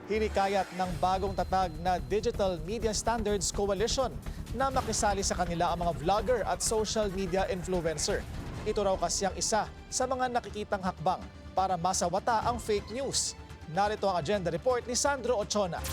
Hinikayat ng bagong tatag na Digital Media Standards Coalition na makisali sa kanila ang mga vlogger at social media influencer. Ito raw kasi ang isa sa mga nakikitang hakbang para masawata ang fake news. Narito ang agenda report ni Sandro Ochona.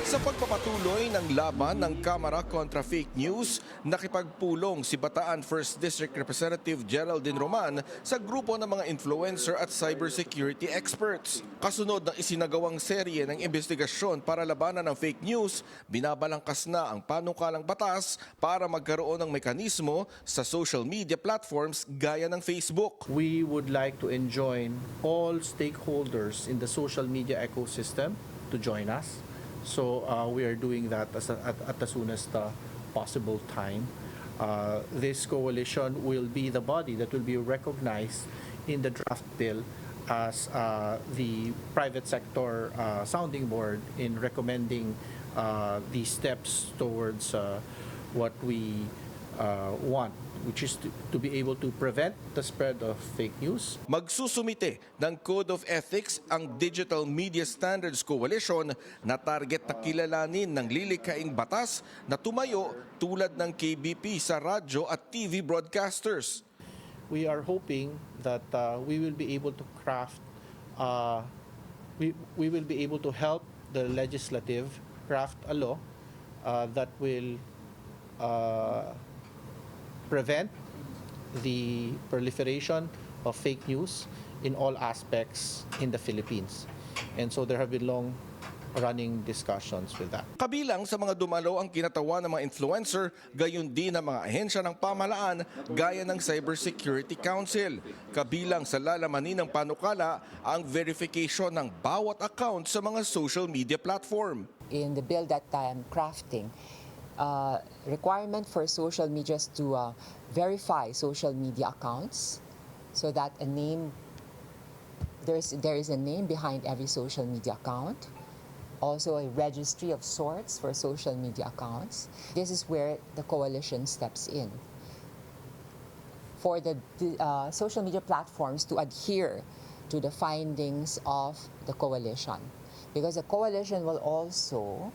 Sa pagpapatuloy ng laban ng Kamara kontra fake news, nakipagpulong si Bataan 1st District Representative Geraldine Roman sa grupo ng mga influencer at cybersecurity experts. Kasunod ng isinagawang serye ng investigasyon para labanan ng fake news, binabalangkas na ang panukalang batas para magkaroon ng mekanismo sa social media platforms gaya ng Facebook. We would like to enjoin all stakeholders in the social media ecosystem to join us. So we are doing that at the soonest possible time. This coalition will be the body that will be recognized in the draft bill as the private sector sounding board in recommending the steps towards what we want, which is to be able to prevent the spread of fake news. Magsusumite ng Code of Ethics ang Digital Media Standards Coalition na target na kilalanin ng lilikhaing batas na tumayo tulad ng KBP sa radyo at TV broadcasters. We are hoping that we will be able to craft, we will be able to help the legislative craft a law that will prevent the proliferation of fake news in all aspects in the Philippines. And so there have been long-running discussions with that. Kabilang sa mga dumalo ang kinatawan ng mga influencer, gayon din ang mga ahensya ng pamahalaan gaya ng Cybersecurity Council. Kabilang sa lalamanin ng panukala ang verification ng bawat account sa mga social media platform. In the bill that I am crafting, requirement for social medias to verify social media accounts so that a name, there is a name behind every social media account. Also a registry of sorts for social media accounts. This is where the coalition steps in. For the social media platforms to adhere to the findings of the coalition, because the coalition will also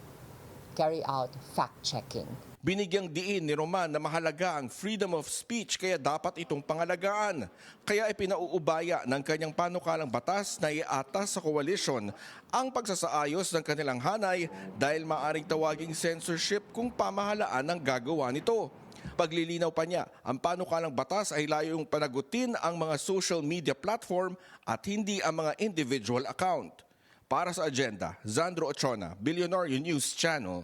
carry out fact-checking. Binigyang diin ni Roman na mahalaga ang freedom of speech kaya dapat itong pangalagaan. Kaya ipinauubaya ng kanyang panukalang batas na iatas sa coalition ang pagsasaayos ng kanilang hanay dahil maaaring tawaging censorship kung pamahalaan ang gagawa nito. Paglilinaw pa niya, ang panukalang batas ay layong panagutin ang mga social media platform at hindi ang mga individual account. Para sa agenda, Sandro Ochona, Billionaire News Channel.